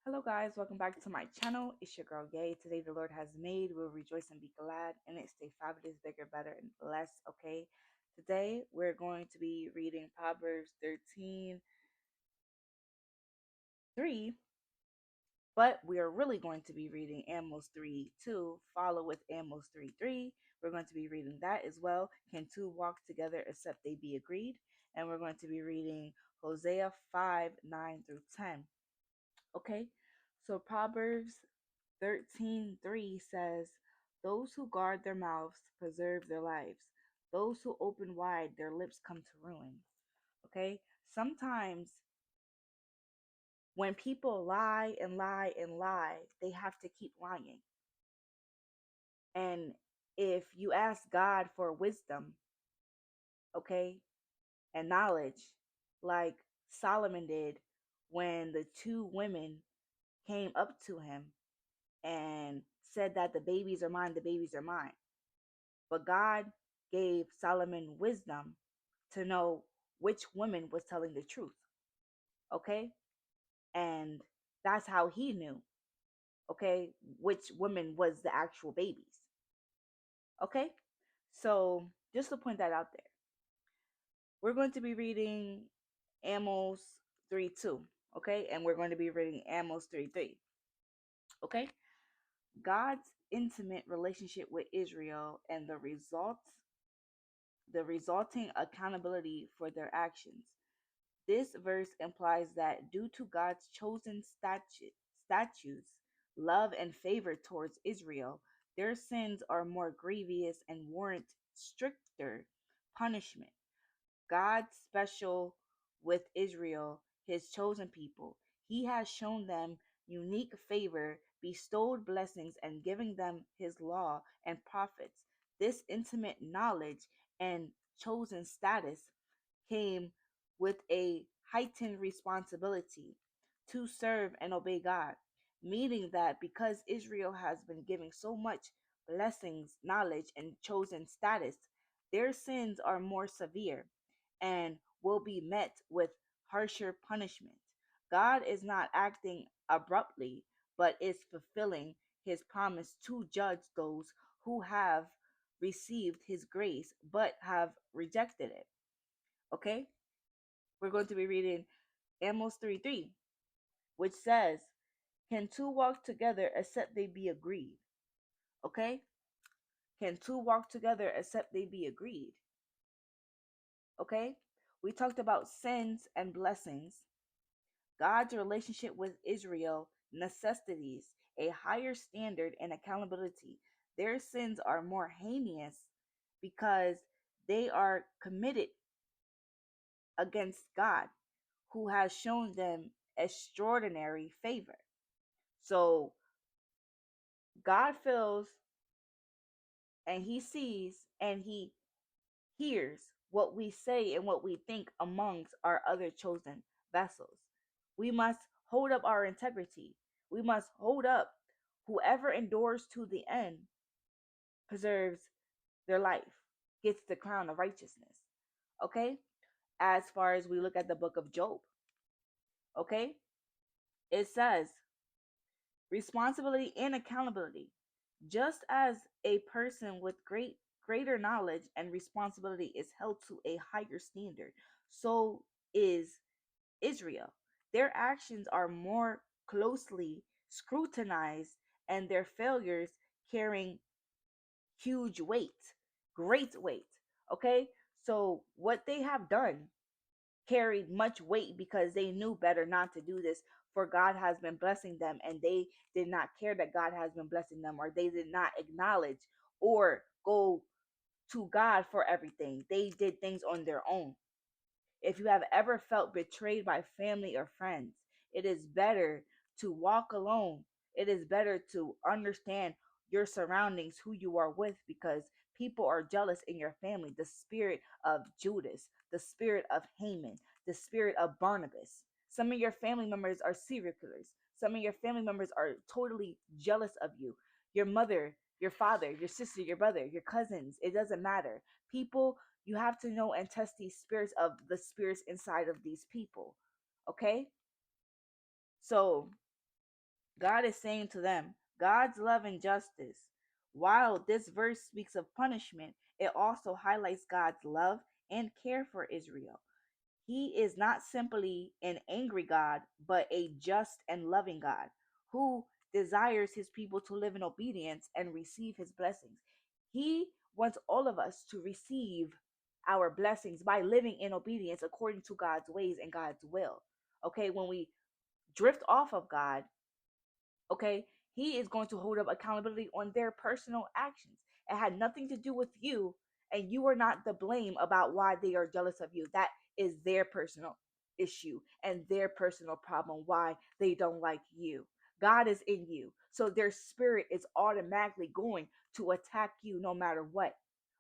Hello guys, welcome back to my channel. It's your girl Yay. Today the Lord has made. We'll rejoice and be glad in it. Stay fabulous, bigger, better, and blessed. Okay. Today we're going to be reading Proverbs 13:3, but we are really going to be reading Amos 3:2, follow with Amos 3:3. We're going to be reading that as well. Can two walk together except they be agreed? And we're going to be reading Hosea 5:9 through 10. Okay. So Proverbs 13:3 says, "Those who guard their mouths preserve their lives. Those who open wide their lips come to ruin." Okay? Sometimes when people lie and lie and lie, they have to keep lying. And if you ask God for wisdom, okay, and knowledge, like Solomon did when the two women came up to him and said that the babies are mine, the babies are mine. But God gave Solomon wisdom to know which woman was telling the truth. Okay? And that's how he knew, okay, which woman was the actual babies. Okay? So just to point that out there, we're going to be reading Amos 3:2. Okay? And we're going to be reading Amos 3:3. Okay? God's intimate relationship with Israel and the resulting accountability for their actions. This verse implies that due to God's chosen statutes, love, and favor towards Israel, their sins are more grievous and warrant stricter punishment. God's special with Israel, his chosen people. He has shown them unique favor, bestowed blessings, and giving them his law and prophets. This intimate knowledge and chosen status came with a heightened responsibility to serve and obey God, meaning that because Israel has been given so much blessings, knowledge, and chosen status, their sins are more severe and will be met with harsher punishment. God is not acting abruptly, but is fulfilling his promise to judge those who have received his grace but have rejected it. Okay? We're going to be reading Amos 3:3, which says, "Can two walk together except they be agreed?" Okay? Can two walk together except they be agreed? Okay? We talked about sins and blessings. God's relationship with Israel necessitates a higher standard and accountability. Their sins are more heinous because they are committed against God, who has shown them extraordinary favor. So God feels and he sees and he hears what we say and what we think amongst our other chosen vessels. We must hold up our integrity. We must hold up. Whoever endures to the end preserves their life, gets the crown of righteousness. Okay? As far as we look at the book of Job, okay? It says responsibility and accountability. Just as a person with greater knowledge and responsibility is held to a higher standard, so is Israel. Their actions are more closely scrutinized and their failures carrying huge weight, great weight. Okay? So what they have done carried much weight because they knew better not to do this, for God has been blessing them and they did not care that God has been blessing them, or they did not acknowledge or go to God for everything. They did things on their own. If you have ever felt betrayed by family or friends, it is better to walk alone. It is better to understand your surroundings, who you are with, because people are jealous in your family. The spirit of Judas, the spirit of Haman, the spirit of Barnabas. Some of your family members are serial killers. Some of your family members are totally jealous of you. Your mother, your father, your sister, your brother, your cousins, it doesn't matter. People, you have to know and test these spirits of the spirits inside of these people. Okay? So God is saying to them, God's love and justice. While this verse speaks of punishment, it also highlights God's love and care for Israel. He is not simply an angry God, but a just and loving God who desires his people to live in obedience and receive his blessings. He wants all of us to receive our blessings by living in obedience according to God's ways and God's will. Okay, when we drift off of God, okay, he is going to hold up accountability on their personal actions. It had nothing to do with you, and you are not the blame about why they are jealous of you. That is their personal issue and their personal problem why they don't like you. God is in you, so their spirit is automatically going to attack you no matter what.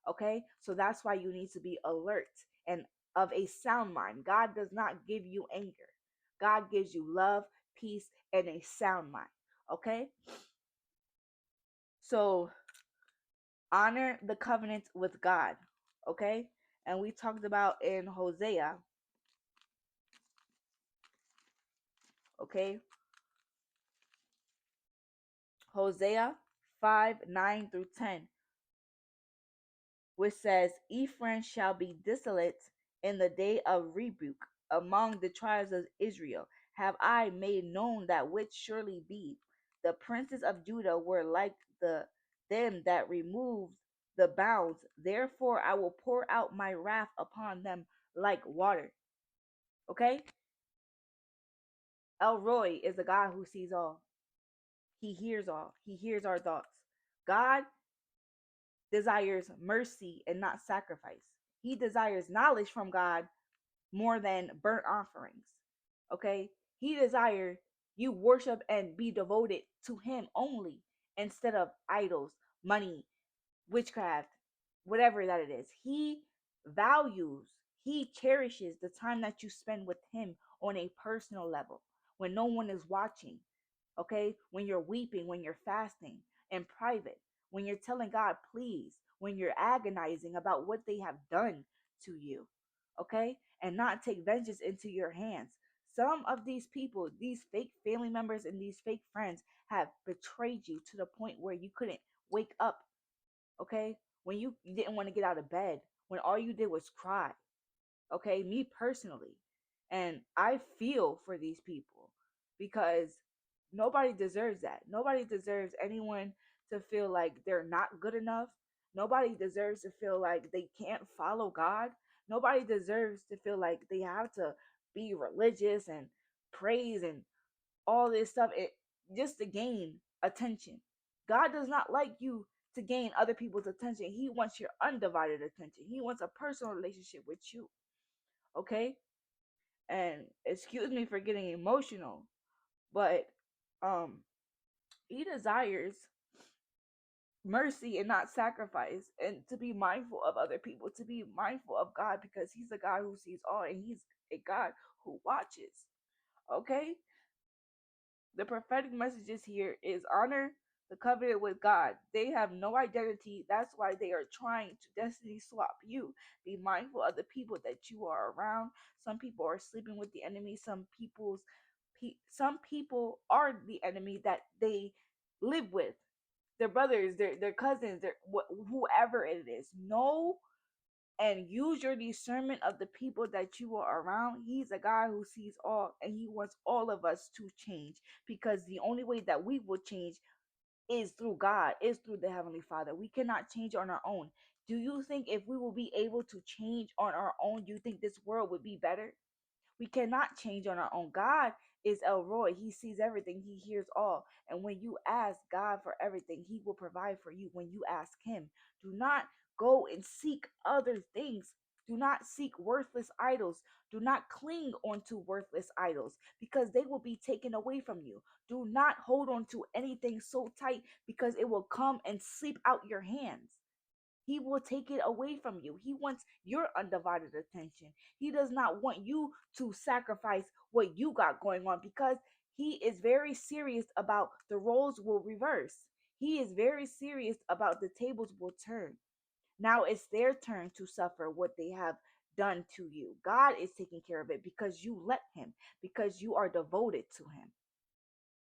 Okay, so that's why you need to be alert and of a sound mind. God does not give you anger. God gives you love, peace, and a sound mind. Okay, so honor the covenant with God. Okay, and we talked about in Hosea. Okay, Hosea 5:9-10, which says, Ephraim shall be desolate in the day of rebuke among the tribes of Israel. Have I made known that which surely be? The princes of Judah were like them that removed the bounds. Therefore I will pour out my wrath upon them like water. Okay? El Roy is a God who sees all. He hears all. He hears our thoughts. God desires mercy and not sacrifice. He desires knowledge from God more than burnt offerings. Okay? He desires you worship and be devoted to him only instead of idols, money, witchcraft, whatever that it is. He values, he cherishes the time that you spend with him on a personal level when no one is watching. Okay, when you're weeping, when you're fasting in private, when you're telling God please, when you're agonizing about what they have done to you. Okay, and not take vengeance into your hands. Some of these people, these fake family members and these fake friends, have betrayed you to the point where you couldn't wake up. Okay, when you didn't want to get out of bed, when all you did was cry. Okay, me personally, and I feel for these people because nobody deserves that. Nobody deserves anyone to feel like they're not good enough. Nobody deserves to feel like they can't follow God. Nobody deserves to feel like they have to be religious and praise and all this stuff just to gain attention. God does not like you to gain other people's attention. He wants your undivided attention. He wants a personal relationship with you. Okay? And excuse me for getting emotional, but um he desires mercy and not sacrifice, and to be mindful of other people, to be mindful of God, because he's a God who sees all and he's a God who watches. Okay, the prophetic messages here is honor the covenant with God. They have no identity. That's why they are trying to destiny swap you. Be mindful of the people that you are around. Some people are sleeping with the enemy. Some people are the enemy that they live with. Their brothers, their cousins, whoever it is. Know and use your discernment of the people that you are around. He's a God who sees all, and he wants all of us to change, because the only way that we will change is through God, is through the Heavenly Father. We cannot change on our own. Do you think if we will be able to change on our own, do you think this world would be better? We cannot change on our own. God is El Roy. He sees everything. He hears all. And when you ask God for everything, he will provide for you when you ask him. Do not go and seek other things. Do not seek worthless idols. Do not cling onto worthless idols, because they will be taken away from you. Do not hold on to anything so tight, because it will come and sleep out your hands. He will take it away from you. He wants your undivided attention. He does not want you to sacrifice what you got going on, because he is very serious about the roles will reverse. He is very serious about the tables will turn. Now it's their turn to suffer what they have done to you. God is taking care of it because you let him, because you are devoted to him.